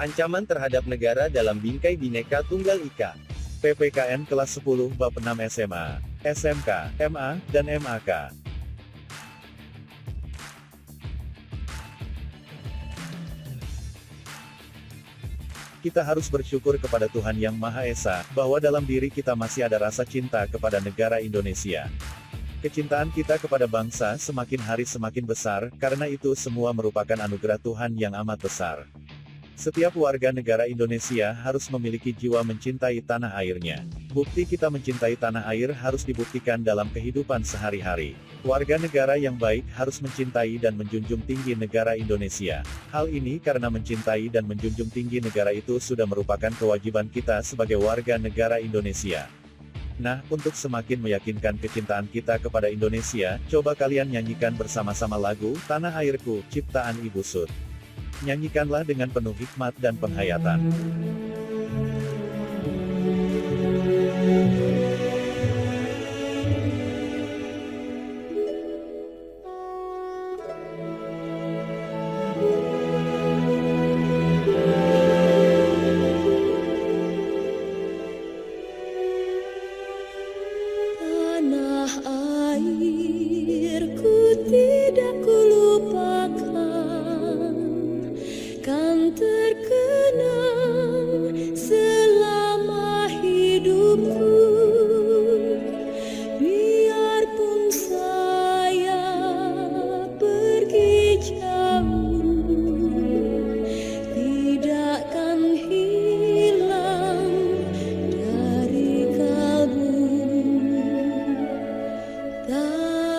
Ancaman terhadap negara dalam Bingkai Bhinneka Tunggal Ika. PPKN kelas 10 bab 6 SMA, SMK, MA, dan MAK. Kita harus bersyukur kepada Tuhan Yang Maha Esa, bahwa dalam diri kita masih ada rasa cinta kepada negara Indonesia. Kecintaan kita kepada bangsa semakin hari semakin besar, karena itu semua merupakan anugerah Tuhan yang amat besar. Setiap warga negara Indonesia harus memiliki jiwa mencintai tanah airnya. Bukti kita mencintai tanah air harus dibuktikan dalam kehidupan sehari-hari. Warga negara yang baik harus mencintai dan menjunjung tinggi negara Indonesia. Hal ini karena mencintai dan menjunjung tinggi negara itu sudah merupakan kewajiban kita sebagai warga negara Indonesia. Nah, untuk semakin meyakinkan kecintaan kita kepada Indonesia, coba kalian nyanyikan bersama-sama lagu Tanah Airku, ciptaan Ibu Sud. Nyanyikanlah dengan penuh hikmat dan penghayatan. Tanah airku tidak kulupakan, kan terkenang selama hidupku. Biarpun saya pergi jauh, tidakkan hilang dari kalbu.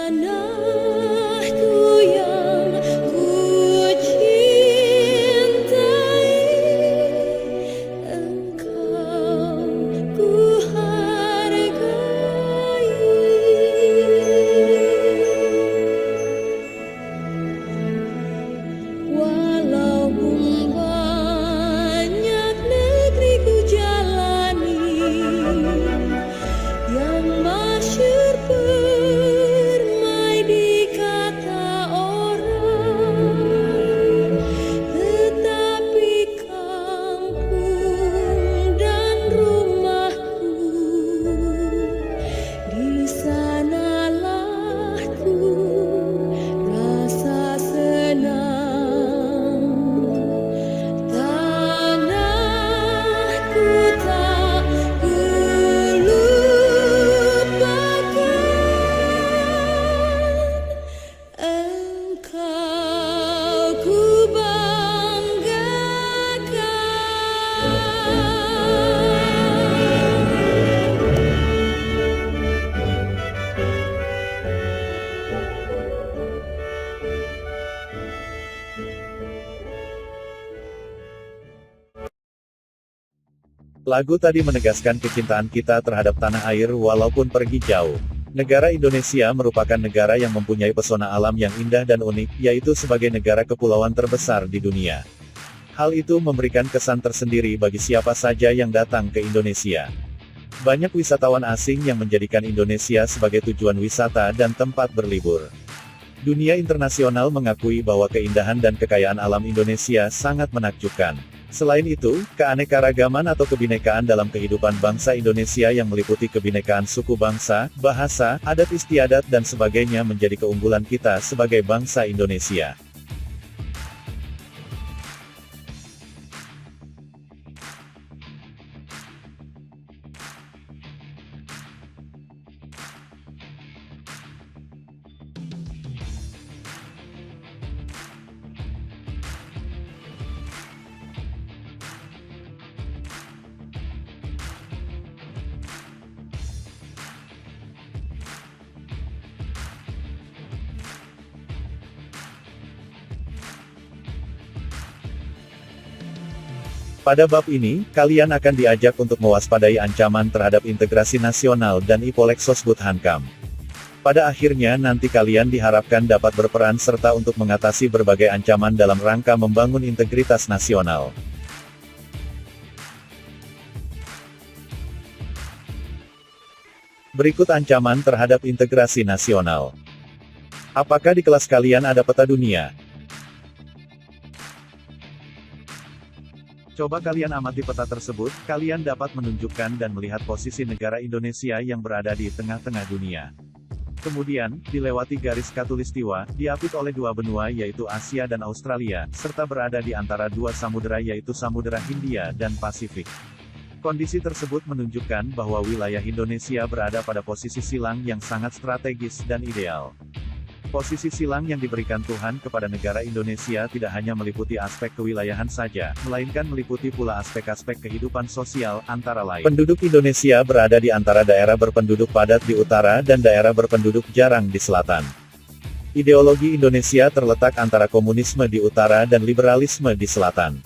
Tanahku yang ku cintai, engkau ku hargai. Walaupun banyak negeri ku jalani, yang masyhur permai di kata orang, tetapi kampung dan rumahku, di sanalah ku rasa senang. Tanahku tak kulupakan, engkau ku Lagu tadi menegaskan kecintaan kita terhadap tanah air walaupun pergi jauh. Negara Indonesia merupakan negara yang mempunyai pesona alam yang indah dan unik, yaitu sebagai negara kepulauan terbesar di dunia. Hal itu memberikan kesan tersendiri bagi siapa saja yang datang ke Indonesia. Banyak wisatawan asing yang menjadikan Indonesia sebagai tujuan wisata dan tempat berlibur. Dunia internasional mengakui bahwa keindahan dan kekayaan alam Indonesia sangat menakjubkan. Selain itu, keanekaragaman atau kebinekaan dalam kehidupan bangsa Indonesia yang meliputi kebinekaan suku bangsa, bahasa, adat istiadat dan sebagainya menjadi keunggulan kita sebagai bangsa Indonesia. Pada bab ini, kalian akan diajak untuk mewaspadai ancaman terhadap integrasi nasional dan Ipolexosbud Hankam. Pada akhirnya nanti kalian diharapkan dapat berperan serta untuk mengatasi berbagai ancaman dalam rangka membangun integritas nasional. Berikut ancaman terhadap integrasi nasional. Apakah di kelas kalian ada peta dunia? Coba kalian amati peta tersebut, kalian dapat menunjukkan dan melihat posisi negara Indonesia yang berada di tengah-tengah dunia. Kemudian, dilewati garis khatulistiwa, diapit oleh dua benua yaitu Asia dan Australia, serta berada di antara dua samudera yaitu Samudera Hindia dan Pasifik. Kondisi tersebut menunjukkan bahwa wilayah Indonesia berada pada posisi silang yang sangat strategis dan ideal. Posisi silang yang diberikan Tuhan kepada negara Indonesia tidak hanya meliputi aspek kewilayahan saja, melainkan meliputi pula aspek-aspek kehidupan sosial, antara lain. Penduduk Indonesia berada di antara daerah berpenduduk padat di utara dan daerah berpenduduk jarang di selatan. Ideologi Indonesia terletak antara komunisme di utara dan liberalisme di selatan.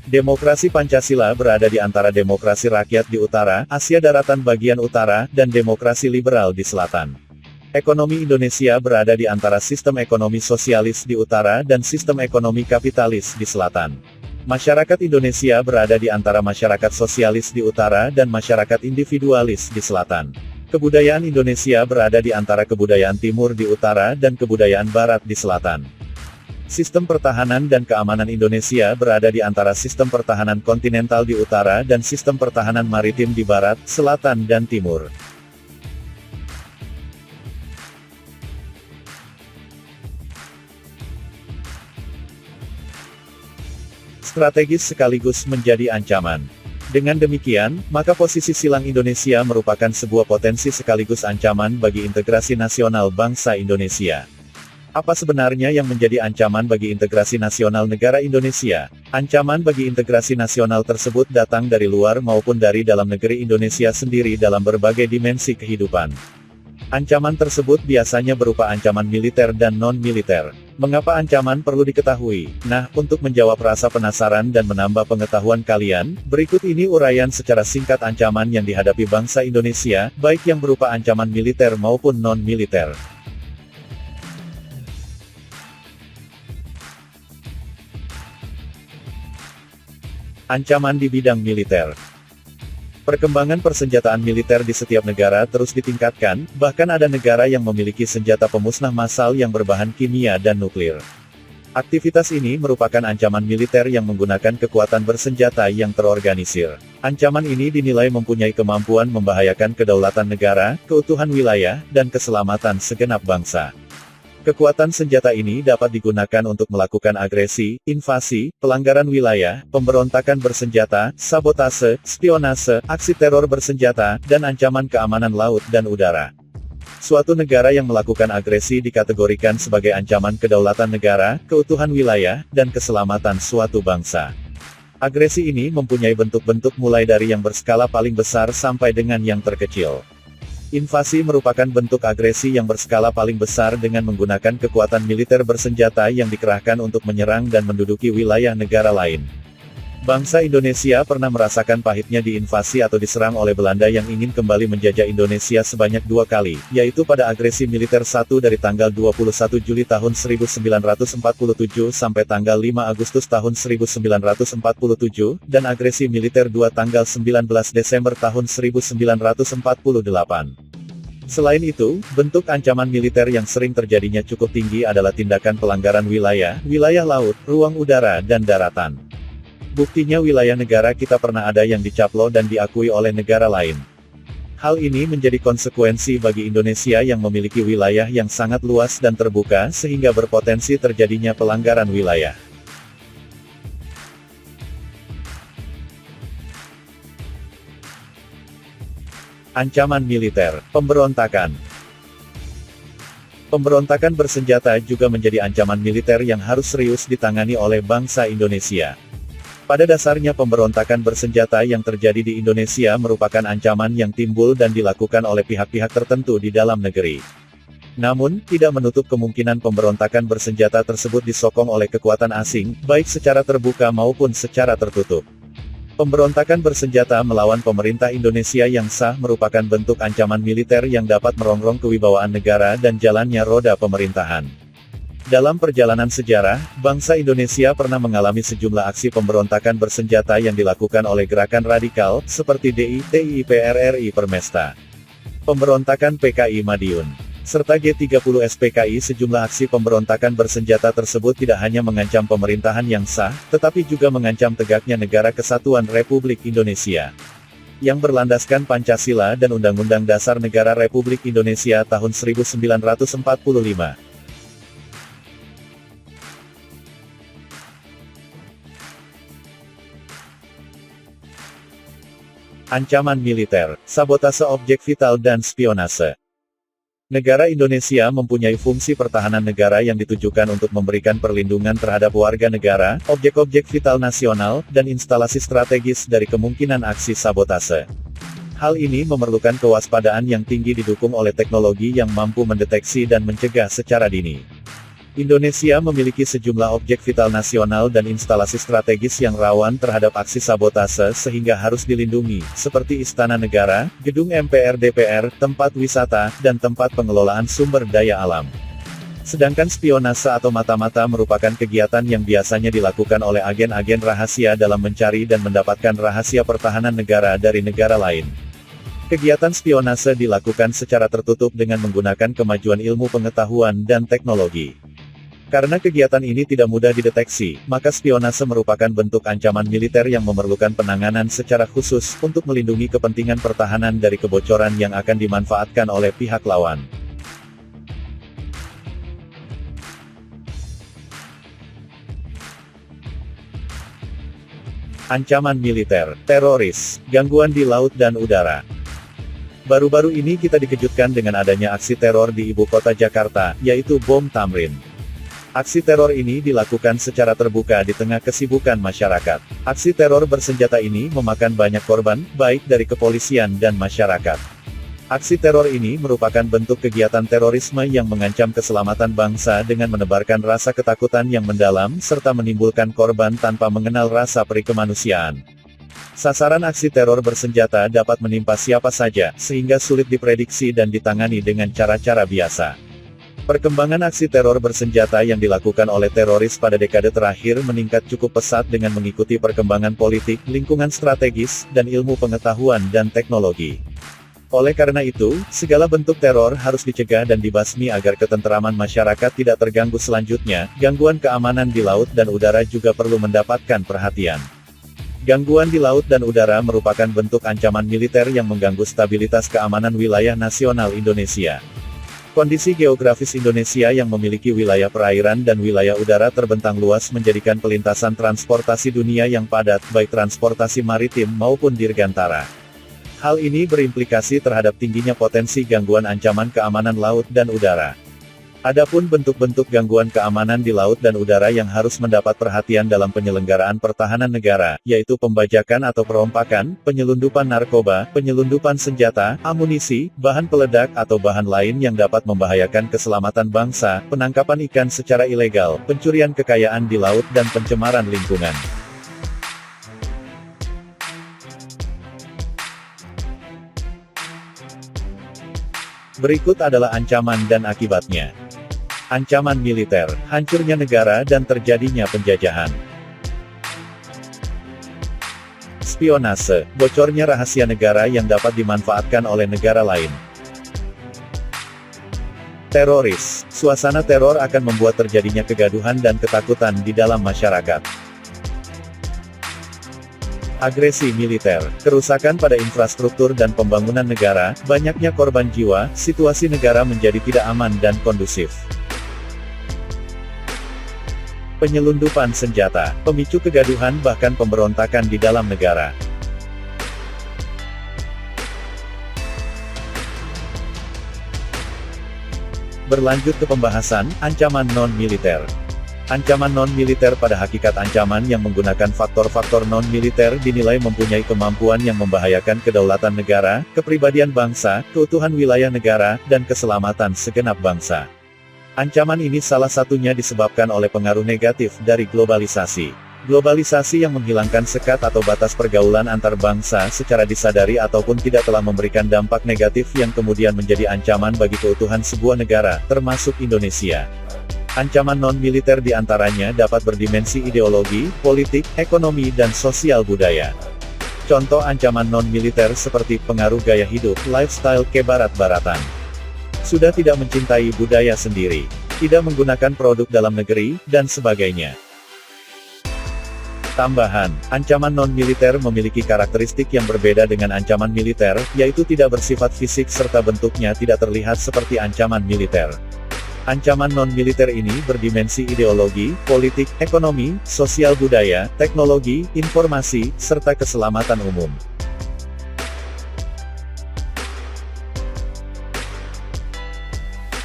Demokrasi Pancasila berada di antara demokrasi rakyat di utara, Asia daratan bagian utara, dan demokrasi liberal di selatan. Ekonomi Indonesia berada di antara sistem ekonomi sosialis di utara dan sistem ekonomi kapitalis di selatan. Masyarakat Indonesia berada di antara masyarakat sosialis di utara dan masyarakat individualis di selatan. Kebudayaan Indonesia berada di antara kebudayaan timur di utara dan kebudayaan barat di selatan. Sistem pertahanan dan keamanan Indonesia berada di antara sistem pertahanan kontinental di utara dan sistem pertahanan maritim di barat, selatan dan timur. Strategis sekaligus menjadi ancaman. Dengan demikian, maka posisi silang Indonesia merupakan sebuah potensi sekaligus ancaman bagi integrasi nasional bangsa Indonesia. Apa sebenarnya yang menjadi ancaman bagi integrasi nasional negara Indonesia? Ancaman bagi integrasi nasional tersebut datang dari luar maupun dari dalam negeri Indonesia sendiri dalam berbagai dimensi kehidupan. Ancaman tersebut biasanya berupa ancaman militer dan non-militer. Mengapa ancaman perlu diketahui? Nah, untuk menjawab rasa penasaran dan menambah pengetahuan kalian, berikut ini uraian secara singkat ancaman yang dihadapi bangsa Indonesia, baik yang berupa ancaman militer maupun non-militer. Ancaman di bidang militer. Perkembangan persenjataan militer di setiap negara terus ditingkatkan, bahkan ada negara yang memiliki senjata pemusnah massal yang berbahan kimia dan nuklir. Aktivitas ini merupakan ancaman militer yang menggunakan kekuatan bersenjata yang terorganisir. Ancaman ini dinilai mempunyai kemampuan membahayakan kedaulatan negara, keutuhan wilayah, dan keselamatan segenap bangsa. Kekuatan senjata ini dapat digunakan untuk melakukan agresi, invasi, pelanggaran wilayah, pemberontakan bersenjata, sabotase, spionase, aksi teror bersenjata, dan ancaman keamanan laut dan udara. Suatu negara yang melakukan agresi dikategorikan sebagai ancaman kedaulatan negara, keutuhan wilayah, dan keselamatan suatu bangsa. Agresi ini mempunyai bentuk-bentuk mulai dari yang berskala paling besar sampai dengan yang terkecil. Invasi merupakan bentuk agresi yang berskala paling besar dengan menggunakan kekuatan militer bersenjata yang dikerahkan untuk menyerang dan menduduki wilayah negara lain. Bangsa Indonesia pernah merasakan pahitnya diinvasi atau diserang oleh Belanda yang ingin kembali menjajah Indonesia sebanyak 2 kali, yaitu pada agresi militer 1 dari tanggal 21 Juli tahun 1947 sampai tanggal 5 Agustus tahun 1947, dan agresi militer 2 tanggal 19 Desember tahun 1948. Selain itu, bentuk ancaman militer yang sering terjadinya cukup tinggi adalah tindakan pelanggaran wilayah, wilayah laut, ruang udara dan daratan. Buktinya wilayah negara kita pernah ada yang dicaplo dan diakui oleh negara lain. Hal ini menjadi konsekuensi bagi Indonesia yang memiliki wilayah yang sangat luas dan terbuka sehingga berpotensi terjadinya pelanggaran wilayah. Ancaman militer, pemberontakan. Pemberontakan bersenjata juga menjadi ancaman militer yang harus serius ditangani oleh bangsa Indonesia. Pada dasarnya pemberontakan bersenjata yang terjadi di Indonesia merupakan ancaman yang timbul dan dilakukan oleh pihak-pihak tertentu di dalam negeri. Namun, tidak menutup kemungkinan pemberontakan bersenjata tersebut disokong oleh kekuatan asing, baik secara terbuka maupun secara tertutup. Pemberontakan bersenjata melawan pemerintah Indonesia yang sah merupakan bentuk ancaman militer yang dapat merongrong kewibawaan negara dan jalannya roda pemerintahan. Dalam perjalanan sejarah, bangsa Indonesia pernah mengalami sejumlah aksi pemberontakan bersenjata yang dilakukan oleh gerakan radikal, seperti DI, TII, PRRI Permesta. Pemberontakan PKI Madiun. serta G30 SPKI. Sejumlah aksi pemberontakan bersenjata tersebut tidak hanya mengancam pemerintahan yang sah, tetapi juga mengancam tegaknya Negara Kesatuan Republik Indonesia yang berlandaskan Pancasila dan Undang-Undang Dasar Negara Republik Indonesia tahun 1945. Ancaman militer, sabotase objek vital dan spionase. Negara Indonesia mempunyai fungsi pertahanan negara yang ditujukan untuk memberikan perlindungan terhadap warga negara, objek-objek vital nasional, dan instalasi strategis dari kemungkinan aksi sabotase. Hal ini memerlukan kewaspadaan yang tinggi didukung oleh teknologi yang mampu mendeteksi dan mencegah secara dini. Indonesia memiliki sejumlah objek vital nasional dan instalasi strategis yang rawan terhadap aksi sabotase sehingga harus dilindungi, seperti Istana Negara, Gedung MPR DPR, tempat wisata, dan tempat pengelolaan sumber daya alam. Sedangkan spionase atau mata-mata merupakan kegiatan yang biasanya dilakukan oleh agen-agen rahasia dalam mencari dan mendapatkan rahasia pertahanan negara dari negara lain. Kegiatan spionase dilakukan secara tertutup dengan menggunakan kemajuan ilmu pengetahuan dan teknologi. Karena kegiatan ini tidak mudah dideteksi, maka spionase merupakan bentuk ancaman militer yang memerlukan penanganan secara khusus untuk melindungi kepentingan pertahanan dari kebocoran yang akan dimanfaatkan oleh pihak lawan. Ancaman militer, teroris, gangguan di laut dan udara. Baru-baru ini kita dikejutkan dengan adanya aksi teror di ibu kota Jakarta, yaitu bom Tamrin. Aksi teror ini dilakukan secara terbuka di tengah kesibukan masyarakat. Aksi teror bersenjata ini memakan banyak korban, baik dari kepolisian dan masyarakat. Aksi teror ini merupakan bentuk kegiatan terorisme yang mengancam keselamatan bangsa dengan menebarkan rasa ketakutan yang mendalam serta menimbulkan korban tanpa mengenal rasa perikemanusiaan. Sasaran aksi teror bersenjata dapat menimpa siapa saja, sehingga sulit diprediksi dan ditangani dengan cara-cara biasa. Perkembangan aksi teror bersenjata yang dilakukan oleh teroris pada dekade terakhir meningkat cukup pesat dengan mengikuti perkembangan politik, lingkungan strategis, dan ilmu pengetahuan dan teknologi. Oleh karena itu, segala bentuk teror harus dicegah dan dibasmi agar ketenteraman masyarakat tidak terganggu selanjutnya. Gangguan keamanan di laut dan udara juga perlu mendapatkan perhatian. Gangguan di laut dan udara merupakan bentuk ancaman militer yang mengganggu stabilitas keamanan wilayah nasional Indonesia. Kondisi geografis Indonesia yang memiliki wilayah perairan dan wilayah udara terbentang luas menjadikan pelintasan transportasi dunia yang padat, baik transportasi maritim maupun dirgantara. Hal ini berimplikasi terhadap tingginya potensi gangguan ancaman keamanan laut dan udara. Adapun bentuk-bentuk gangguan keamanan di laut dan udara yang harus mendapat perhatian dalam penyelenggaraan pertahanan negara, yaitu pembajakan atau perompakan, penyelundupan narkoba, penyelundupan senjata, amunisi, bahan peledak atau bahan lain yang dapat membahayakan keselamatan bangsa, penangkapan ikan secara ilegal, pencurian kekayaan di laut dan pencemaran lingkungan. Berikut adalah ancaman dan akibatnya. Ancaman militer, hancurnya negara dan terjadinya penjajahan. Spionase, bocornya rahasia negara yang dapat dimanfaatkan oleh negara lain. Teroris, suasana teror akan membuat terjadinya kegaduhan dan ketakutan di dalam masyarakat. Agresi militer, kerusakan pada infrastruktur dan pembangunan negara, banyaknya korban jiwa, situasi negara menjadi tidak aman dan kondusif. Penyelundupan senjata, pemicu kegaduhan bahkan pemberontakan di dalam negara. Berlanjut ke pembahasan, ancaman non-militer. Ancaman non-militer pada hakikat ancaman yang menggunakan faktor-faktor non-militer dinilai mempunyai kemampuan yang membahayakan kedaulatan negara, kepribadian bangsa, keutuhan wilayah negara, dan keselamatan segenap bangsa. Ancaman ini salah satunya disebabkan oleh pengaruh negatif dari globalisasi. Globalisasi yang menghilangkan sekat atau batas pergaulan antar bangsa secara disadari ataupun tidak telah memberikan dampak negatif yang kemudian menjadi ancaman bagi keutuhan sebuah negara, termasuk Indonesia. Ancaman non-militer diantaranya dapat berdimensi ideologi, politik, ekonomi dan sosial budaya. Contoh ancaman non-militer seperti pengaruh gaya hidup, lifestyle kebarat-baratan. sudah tidak mencintai budaya sendiri, tidak menggunakan produk dalam negeri, dan sebagainya. Tambahan, ancaman non-militer memiliki karakteristik yang berbeda dengan ancaman militer, yaitu tidak bersifat fisik serta bentuknya tidak terlihat seperti ancaman militer. Ancaman non-militer ini berdimensi ideologi, politik, ekonomi, sosial budaya, teknologi, informasi, serta keselamatan umum.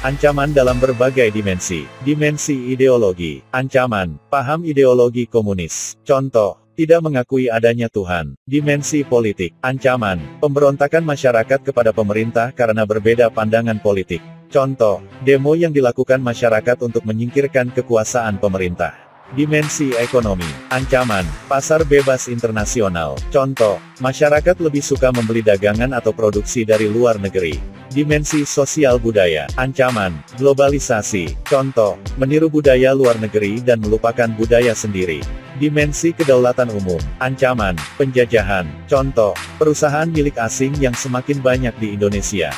Ancaman dalam berbagai dimensi. Dimensi ideologi. Ancaman, paham ideologi komunis. Contoh, tidak mengakui adanya Tuhan. Dimensi politik. Ancaman, pemberontakan masyarakat kepada pemerintah karena berbeda pandangan politik. Contoh, demo yang dilakukan masyarakat untuk menyingkirkan kekuasaan pemerintah. Dimensi ekonomi. Ancaman, pasar bebas internasional. Contoh, masyarakat lebih suka membeli dagangan atau produksi dari luar negeri. Dimensi sosial budaya. Ancaman, globalisasi. Contoh, meniru budaya luar negeri dan melupakan budaya sendiri. Dimensi kedaulatan umum. Ancaman, penjajahan. Contoh, perusahaan milik asing yang semakin banyak di Indonesia.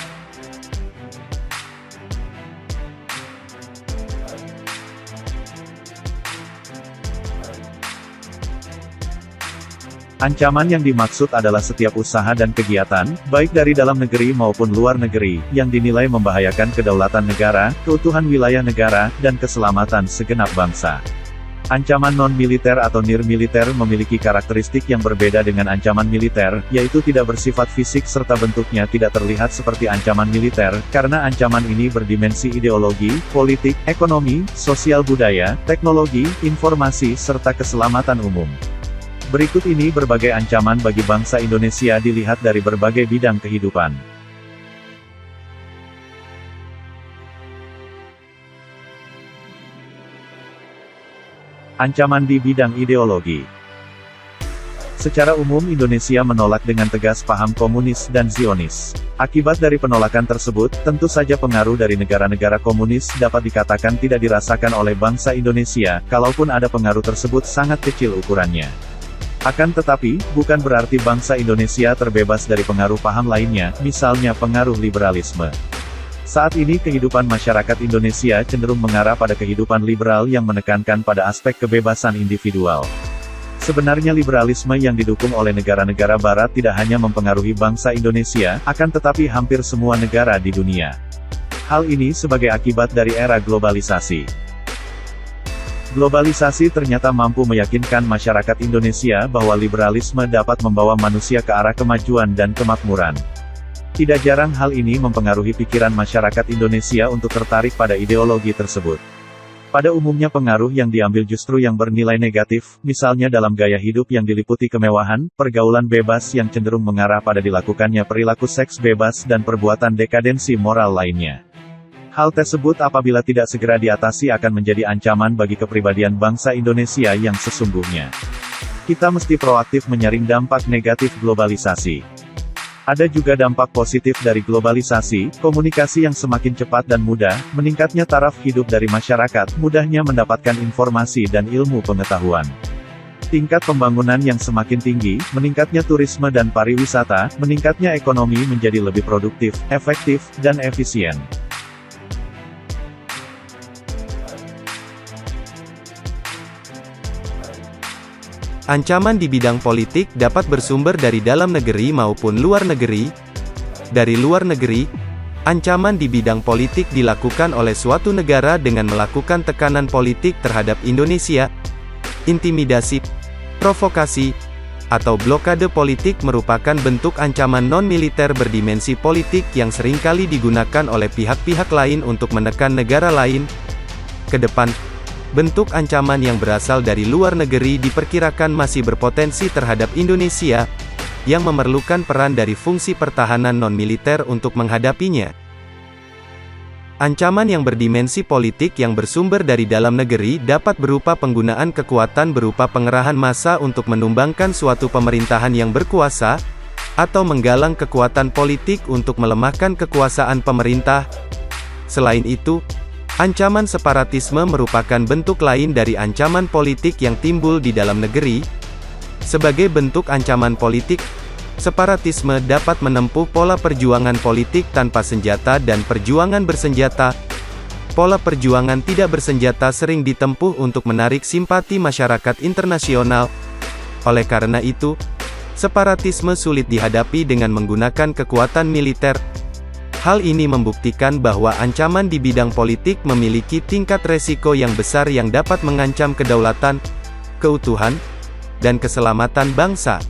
Ancaman yang dimaksud adalah setiap usaha dan kegiatan, baik dari dalam negeri maupun luar negeri, yang dinilai membahayakan kedaulatan negara, keutuhan wilayah negara, dan keselamatan segenap bangsa. Ancaman non-militer atau nir-militer memiliki karakteristik yang berbeda dengan ancaman militer, yaitu tidak bersifat fisik serta bentuknya tidak terlihat seperti ancaman militer, karena ancaman ini berdimensi ideologi, politik, ekonomi, sosial budaya, teknologi, informasi, serta keselamatan umum. Berikut ini berbagai ancaman bagi bangsa Indonesia dilihat dari berbagai bidang kehidupan. Ancaman di bidang ideologi. Secara umum Indonesia menolak dengan tegas paham komunis dan Zionis. Akibat dari penolakan tersebut, tentu saja pengaruh dari negara-negara komunis dapat dikatakan tidak dirasakan oleh bangsa Indonesia, kalaupun ada pengaruh tersebut sangat kecil ukurannya. Akan tetapi, bukan berarti bangsa Indonesia terbebas dari pengaruh paham lainnya, misalnya pengaruh liberalisme. Saat ini kehidupan masyarakat Indonesia cenderung mengarah pada kehidupan liberal yang menekankan pada aspek kebebasan individual. Sebenarnya liberalisme yang didukung oleh negara-negara barat tidak hanya mempengaruhi bangsa Indonesia, akan tetapi hampir semua negara di dunia. Hal ini sebagai akibat dari era globalisasi. Globalisasi ternyata mampu meyakinkan masyarakat Indonesia bahwa liberalisme dapat membawa manusia ke arah kemajuan dan kemakmuran. Tidak jarang hal ini mempengaruhi pikiran masyarakat Indonesia untuk tertarik pada ideologi tersebut. Pada umumnya pengaruh yang diambil justru yang bernilai negatif, misalnya dalam gaya hidup yang diliputi kemewahan, pergaulan bebas yang cenderung mengarah pada dilakukannya perilaku seks bebas dan perbuatan dekadensi moral lainnya. Hal tersebut apabila tidak segera diatasi akan menjadi ancaman bagi kepribadian bangsa Indonesia yang sesungguhnya. Kita mesti proaktif menyaring dampak negatif globalisasi. Ada juga dampak positif dari globalisasi, komunikasi yang semakin cepat dan mudah, meningkatnya taraf hidup dari masyarakat, mudahnya mendapatkan informasi dan ilmu pengetahuan. Tingkat pembangunan yang semakin tinggi, meningkatnya turisme dan pariwisata, meningkatnya ekonomi menjadi lebih produktif, efektif, dan efisien. Ancaman di bidang politik dapat bersumber dari dalam negeri maupun luar negeri. Dari luar negeri, ancaman di bidang politik dilakukan oleh suatu negara dengan melakukan tekanan politik terhadap Indonesia. Intimidasi, provokasi, atau blokade politik merupakan bentuk ancaman non-militer berdimensi politik yang seringkali digunakan oleh pihak-pihak lain untuk menekan negara lain. Ke depan, bentuk ancaman yang berasal dari luar negeri diperkirakan masih berpotensi terhadap Indonesia, yang memerlukan peran dari fungsi pertahanan non-militer untuk menghadapinya. Ancaman yang berdimensi politik yang bersumber dari dalam negeri dapat berupa penggunaan kekuatan berupa pengerahan massa untuk menumbangkan suatu pemerintahan yang berkuasa, atau menggalang kekuatan politik untuk melemahkan kekuasaan pemerintah. Selain itu, ancaman separatisme merupakan bentuk lain dari ancaman politik yang timbul di dalam negeri. Sebagai bentuk ancaman politik, Separatisme dapat menempuh pola perjuangan politik tanpa senjata dan perjuangan bersenjata. Pola perjuangan tidak bersenjata sering ditempuh untuk menarik simpati masyarakat internasional. Oleh karena itu, separatisme sulit dihadapi dengan menggunakan kekuatan militer. Hal ini membuktikan bahwa ancaman di bidang politik memiliki tingkat resiko yang besar yang dapat mengancam kedaulatan, keutuhan, dan keselamatan bangsa.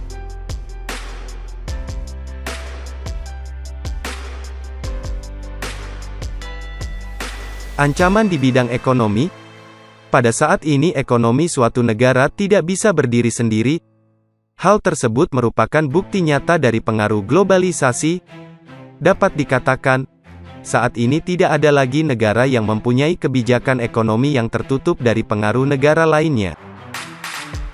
Ancaman di bidang ekonomi. Pada saat ini ekonomi suatu negara tidak bisa berdiri sendiri. Hal tersebut merupakan bukti nyata dari pengaruh globalisasi. Dapat dikatakan, saat ini tidak ada lagi negara yang mempunyai kebijakan ekonomi yang tertutup dari pengaruh negara lainnya.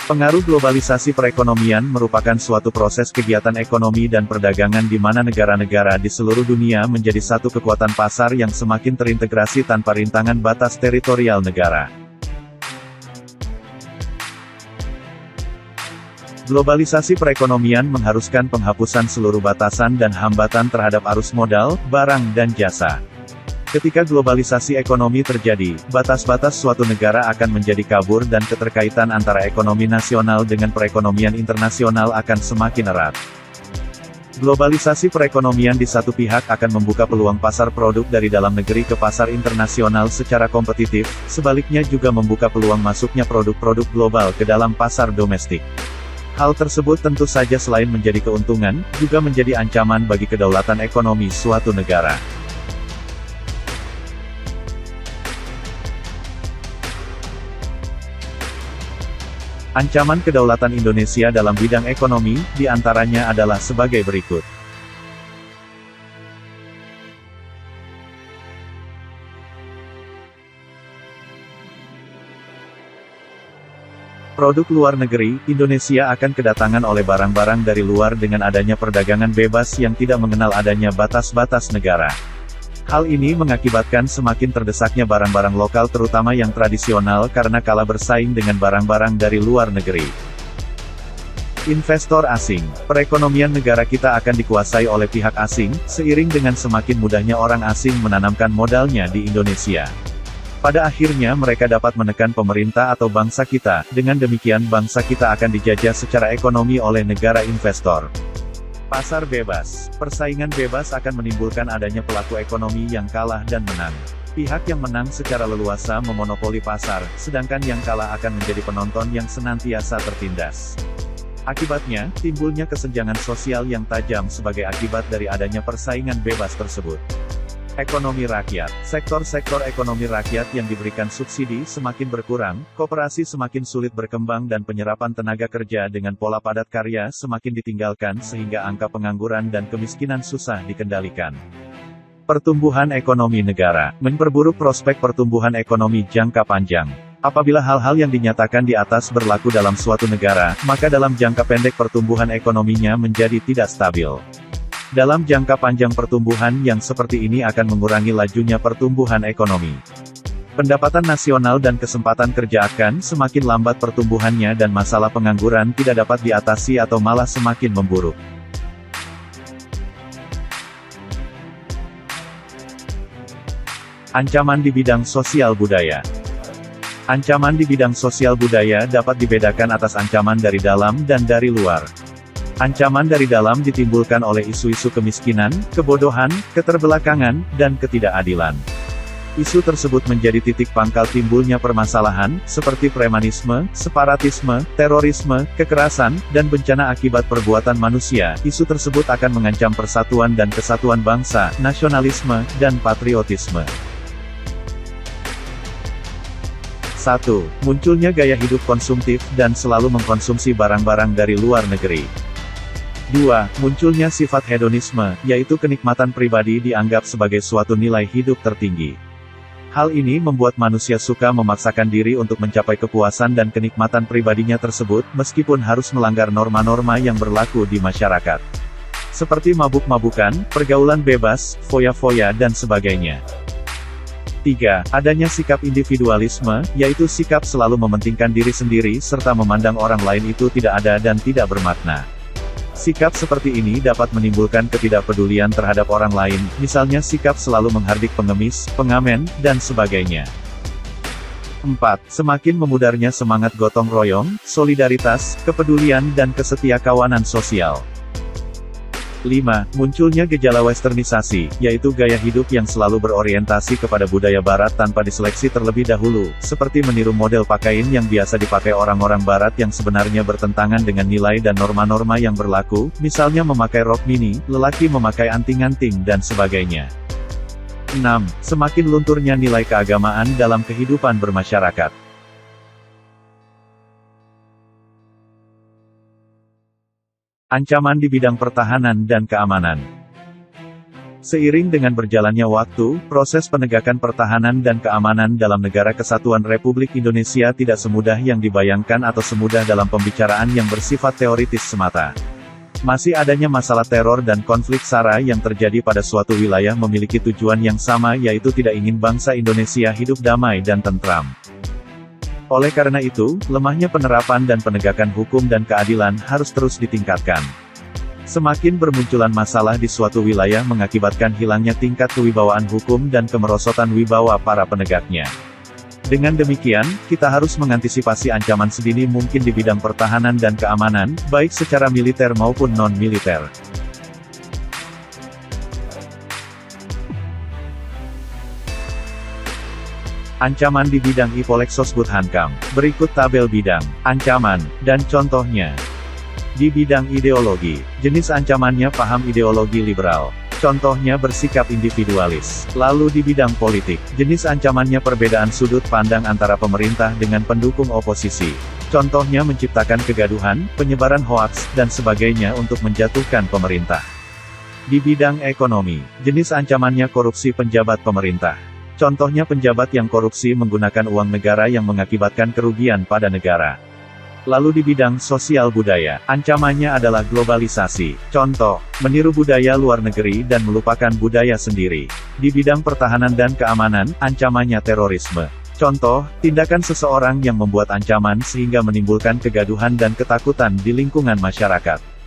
Pengaruh globalisasi perekonomian merupakan suatu proses kegiatan ekonomi dan perdagangan di mana negara-negara di seluruh dunia menjadi satu kekuatan pasar yang semakin terintegrasi tanpa rintangan batas teritorial negara. Globalisasi perekonomian mengharuskan penghapusan seluruh batasan dan hambatan terhadap arus modal, barang dan jasa. Ketika globalisasi ekonomi terjadi, batas-batas suatu negara akan menjadi kabur dan keterkaitan antara ekonomi nasional dengan perekonomian internasional akan semakin erat. Globalisasi perekonomian di satu pihak akan membuka peluang pasar produk dari dalam negeri ke pasar internasional secara kompetitif, sebaliknya juga membuka peluang masuknya produk-produk global ke dalam pasar domestik. Hal tersebut tentu saja selain menjadi keuntungan, juga menjadi ancaman bagi kedaulatan ekonomi suatu negara. Ancaman kedaulatan Indonesia dalam bidang ekonomi, diantaranya adalah sebagai berikut. Produk luar negeri, Indonesia akan kedatangan oleh barang-barang dari luar dengan adanya perdagangan bebas yang tidak mengenal adanya batas-batas negara. Hal ini mengakibatkan semakin terdesaknya barang-barang lokal terutama yang tradisional karena kalah bersaing dengan barang-barang dari luar negeri. Investor asing. Perekonomian negara kita akan dikuasai oleh pihak asing, seiring dengan semakin mudahnya orang asing menanamkan modalnya di Indonesia. Pada akhirnya mereka dapat menekan pemerintah atau bangsa kita, dengan demikian bangsa kita akan dijajah secara ekonomi oleh negara investor. Pasar bebas. Persaingan bebas akan menimbulkan adanya pelaku ekonomi yang kalah dan menang. Pihak yang menang secara leluasa memonopoli pasar, sedangkan yang kalah akan menjadi penonton yang senantiasa tertindas. Akibatnya, timbulnya kesenjangan sosial yang tajam sebagai akibat dari adanya persaingan bebas tersebut. Ekonomi rakyat. Sektor-sektor ekonomi rakyat yang diberikan subsidi semakin berkurang, koperasi semakin sulit berkembang dan penyerapan tenaga kerja dengan pola padat karya semakin ditinggalkan sehingga angka pengangguran dan kemiskinan susah dikendalikan. Pertumbuhan ekonomi negara. Memperburuk prospek pertumbuhan ekonomi jangka panjang. Apabila hal-hal yang dinyatakan di atas berlaku dalam suatu negara, maka dalam jangka pendek pertumbuhan ekonominya menjadi tidak stabil. Dalam jangka panjang pertumbuhan yang seperti ini akan mengurangi lajunya pertumbuhan ekonomi. Pendapatan nasional dan kesempatan kerja akan semakin lambat pertumbuhannya dan masalah pengangguran tidak dapat diatasi atau malah semakin memburuk. Ancaman di bidang sosial budaya. Ancaman di bidang sosial budaya dapat dibedakan atas ancaman dari dalam dan dari luar. Ancaman dari dalam ditimbulkan oleh isu-isu kemiskinan, kebodohan, keterbelakangan, dan ketidakadilan. Isu tersebut menjadi titik pangkal timbulnya permasalahan, seperti premanisme, separatisme, terorisme, kekerasan, dan bencana akibat perbuatan manusia. Isu tersebut akan mengancam persatuan dan kesatuan bangsa, nasionalisme, dan patriotisme. 1. Munculnya gaya hidup konsumtif dan selalu mengkonsumsi barang-barang dari luar negeri. 2. Munculnya sifat hedonisme, yaitu kenikmatan pribadi dianggap sebagai suatu nilai hidup tertinggi. Hal ini membuat manusia suka memaksakan diri untuk mencapai kepuasan dan kenikmatan pribadinya tersebut, meskipun harus melanggar norma-norma yang berlaku di masyarakat. Seperti mabuk-mabukan, pergaulan bebas, foya-foya dan sebagainya. 3. Adanya sikap individualisme, yaitu sikap selalu mementingkan diri sendiri serta memandang orang lain itu tidak ada dan tidak bermakna. Sikap seperti ini dapat menimbulkan ketidakpedulian terhadap orang lain, misalnya sikap selalu menghardik pengemis, pengamen, dan sebagainya. 4. Semakin memudarnya semangat gotong royong, solidaritas, kepedulian dan kesetiakawanan sosial. 5. Munculnya gejala westernisasi, yaitu gaya hidup yang selalu berorientasi kepada budaya barat tanpa diseleksi terlebih dahulu, seperti meniru model pakaian yang biasa dipakai orang-orang barat yang sebenarnya bertentangan dengan nilai dan norma-norma yang berlaku, misalnya memakai rok mini, lelaki memakai anting-anting dan sebagainya. 6. Semakin lunturnya nilai keagamaan dalam kehidupan bermasyarakat. Ancaman di bidang pertahanan dan keamanan. Seiring dengan berjalannya waktu, proses penegakan pertahanan dan keamanan dalam Negara Kesatuan Republik Indonesia tidak semudah yang dibayangkan atau semudah dalam pembicaraan yang bersifat teoritis semata. Masih adanya masalah teror dan konflik SARA yang terjadi pada suatu wilayah memiliki tujuan yang sama, yaitu tidak ingin bangsa Indonesia hidup damai dan tentram. Oleh karena itu, lemahnya penerapan dan penegakan hukum dan keadilan harus terus ditingkatkan. Semakin bermunculan masalah di suatu wilayah mengakibatkan hilangnya tingkat kewibawaan hukum dan kemerosotan wibawa para penegaknya. Dengan demikian, kita harus mengantisipasi ancaman sedini mungkin di bidang pertahanan dan keamanan, baik secara militer maupun non-militer. Ancaman di bidang Ipolexosbud-Hankam. Berikut tabel bidang, ancaman, dan contohnya. Di bidang ideologi, jenis ancamannya paham ideologi liberal. Contohnya bersikap individualis. Lalu di bidang politik, jenis ancamannya perbedaan sudut pandang antara pemerintah dengan pendukung oposisi. Contohnya menciptakan kegaduhan, penyebaran hoaks, dan sebagainya untuk menjatuhkan pemerintah. Di bidang ekonomi, jenis ancamannya korupsi penjabat pemerintah. Contohnya penjabat yang korupsi menggunakan uang negara yang mengakibatkan kerugian pada negara. Lalu di bidang sosial budaya, ancamannya adalah globalisasi. Contoh, meniru budaya luar negeri dan melupakan budaya sendiri. Di bidang pertahanan dan keamanan, ancamannya terorisme. Contoh, tindakan seseorang yang membuat ancaman sehingga menimbulkan kegaduhan dan ketakutan di lingkungan masyarakat.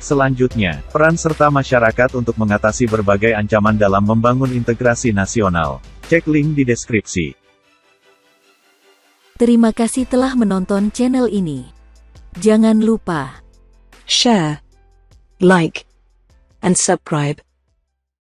Selanjutnya, peran serta masyarakat untuk mengatasi berbagai ancaman dalam membangun integrasi nasional. Cek link di deskripsi. Terima kasih telah menonton channel ini. Jangan lupa share, like, and subscribe.